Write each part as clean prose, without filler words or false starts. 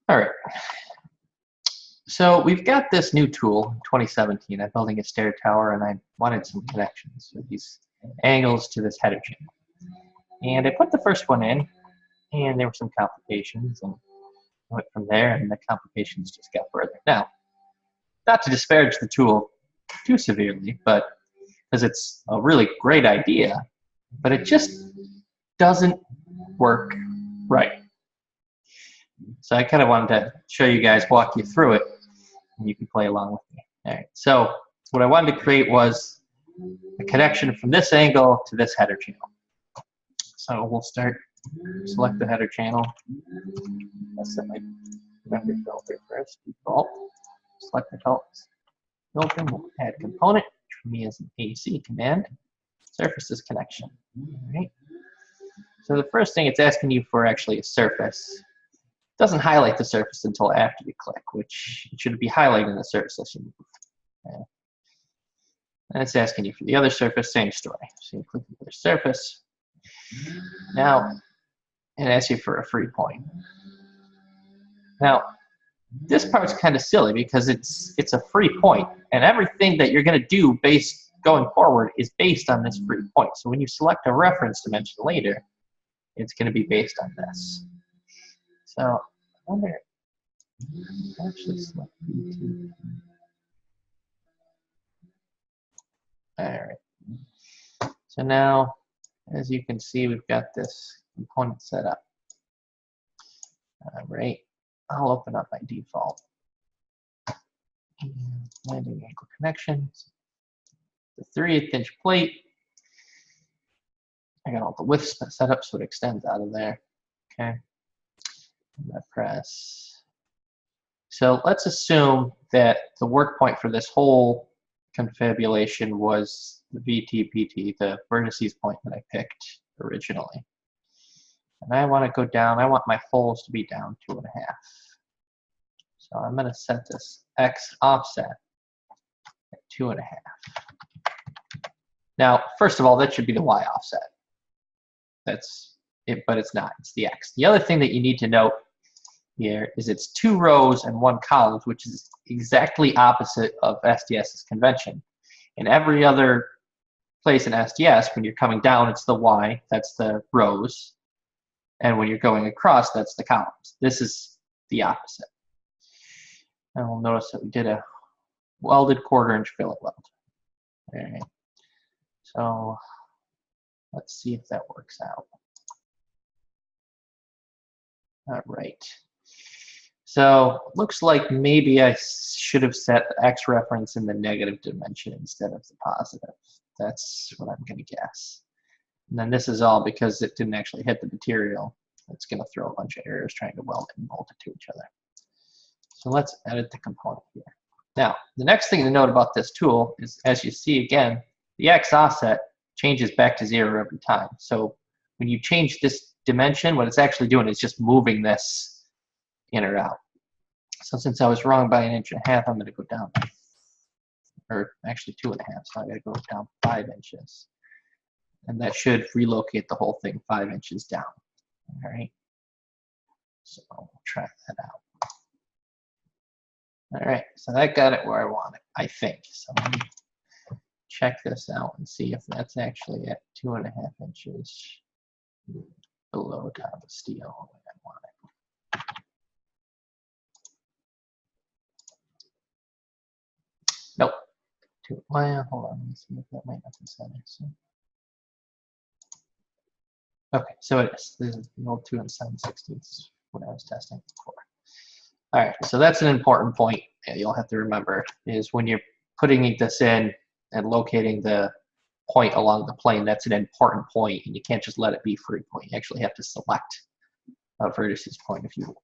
All right. So we've got this new tool, 2017. I'm building a stair tower, and I wanted some connections with these angles to this header channel. And I put the first one in, and there were some complications, and I went from there, and the complications just got further. Now, not to disparage the tool too severely, but because it's a really great idea, but it just doesn't work right. So I kind of wanted to show you guys, walk you through it, and you can play along with me. All right. So what I wanted to create was a connection from this angle to this header channel. So we'll start, select the header channel. Let's set my render filter first, default. Select the filter, we'll add component, which for me is an AC command. Surfaces connection. All right. So the first thing it's asking you for actually a surface. It doesn't highlight the surface until after you click, which it should be highlighting the surface as you move. Okay. And it's asking you for the other surface, same story. So you click the other surface. Now, it asks you for a free point. Now, this part's kind of silly because it's a free point, and everything that you're going to do going forward is based on this free point. So when you select a reference dimension later, it's going to be based on this. So I wonder, actually select B2. All right. So now, as you can see, we've got this component set up. All right. I'll open up my default. Landing angle connections. The 3/8 inch plate. I got all the widths set up so it extends out of there. Okay. I'm gonna press. So let's assume that the work point for this whole confabulation was the VTPT, the vertices point that I picked originally. And I want to go down, I want my holes to be down 2.5. So I'm going to set this X offset at 2.5. Now, first of all, that should be the Y offset. That's it, but it's not, it's the X. The other thing that you need to note here is it's 2 rows and 1 column, which is exactly opposite of SDS's convention. In every other place in SDS, when you're coming down, it's the Y, that's the rows. And when you're going across, that's the columns. This is the opposite. And we'll notice that we did a welded 1/4 inch fillet weld. All right. So let's see if that works out. All right. So looks like maybe I should have set the X reference in the negative dimension instead of the positive. That's what I'm going to guess. And then this is all because it didn't actually hit the material. It's going to throw a bunch of errors trying to weld it and bolt it to each other. So let's edit the component here. Now, the next thing to note about this tool is, as you see again, the X offset changes back to 0 every time. So when you change this dimension, what it's actually doing is just moving this in or out. So since I was wrong by 1.5 inches, I'm going to go down, or actually 2.5, so I got to go down 5 inches. And that should relocate the whole thing 5 inches down. All right. So we'll try that out. All right. So that got it where I want it, I think. So let me check this out and see if that's actually at 2.5 inches below top of steel the way I want it. Nope. Well, hold on. Let me see if that might not be set. So. Okay, so it is. This is the old 2 7/16, what I was testing before. All right, so that's an important point you'll have to remember, is when you're putting this in and locating the point along the plane, that's an important point, and you can't just let it be free point. You actually have to select a vertices point if you,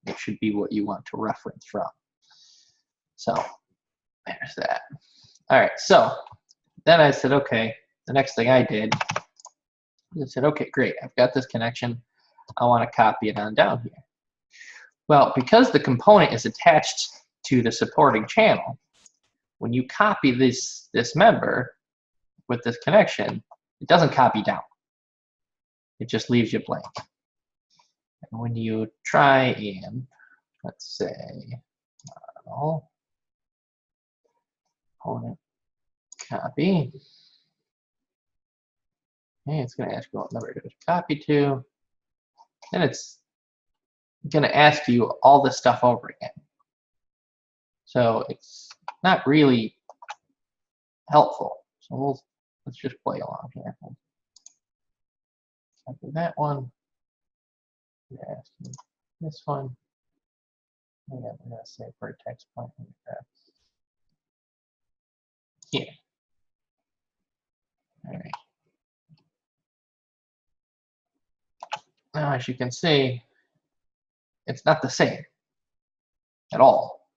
it should be what you want to reference from. So there's that. All right, so then I said, okay, the next thing I did, I said, okay, great, I've got this connection. I want to copy it on down here. Well, because the component is attached to the supporting channel, when you copy this member with this connection, it doesn't copy down. It just leaves you blank. And when you try and let's say model component copy. Okay, it's going to ask you what number to copy to. Then it's going to ask you all this stuff over again. So it's not really helpful. So let's just play along here. Copy that one. Ask you this one. Yeah, we're going to say vertex point here. All right. Now, as you can see, it's not the same at all.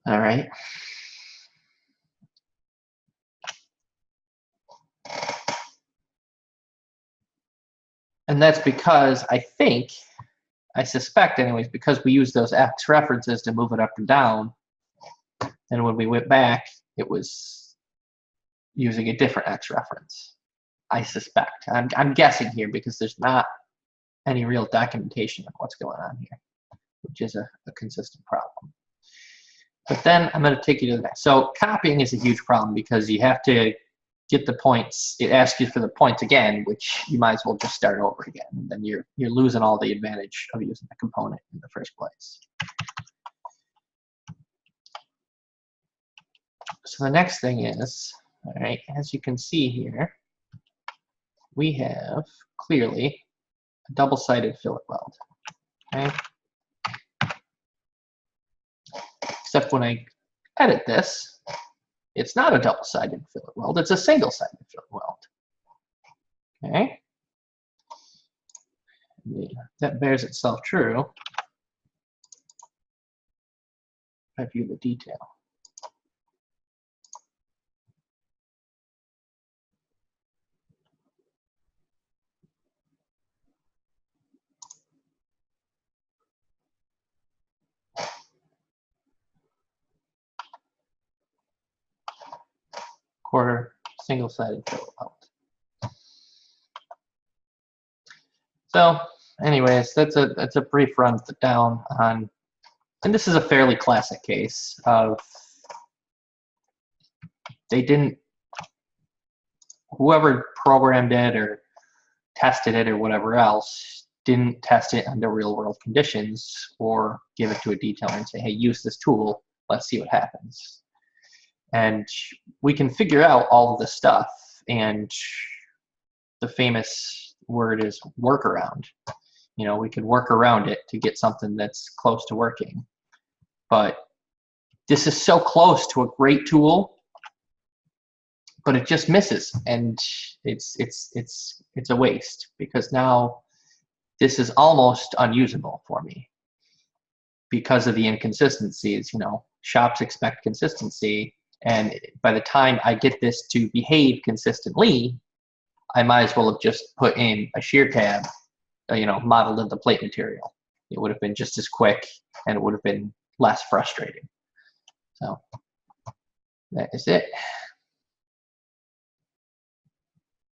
All right. And that's because I suspect anyways, because we use those X references to move it up and down. And when we went back, it was using a different X reference. I suspect. I'm guessing here because there's not any real documentation of what's going on here, which is a consistent problem. But then I'm going to take you to the next. So copying is a huge problem because you have to get the points. It asks you for the points again, which you might as well just start over again. And then you're losing all the advantage of using the component in the first place. So the next thing is, all right, as you can see here, we have clearly a double-sided fillet weld. Okay? Except when I edit this, it's not a double-sided fillet weld, it's a single-sided fillet weld. Okay? That bears itself true if I view the detail. Quarter single-sided fillet weld. So, anyways, that's a brief run down on, and this is a fairly classic case of whoever programmed it or tested it or whatever else didn't test it under real-world conditions or give it to a detailer and say, hey, use this tool, let's see what happens. And we can figure out all of this stuff, and the famous word is workaround. You know, we can work around it to get something that's close to working. But this is so close to a great tool, but it just misses, and it's a waste because now this is almost unusable for me because of the inconsistencies. You know, shops expect consistency. And by the time I get this to behave consistently, I might as well have just put in a shear tab, you know, modeled in the plate material. It would have been just as quick and it would have been less frustrating. So that is it.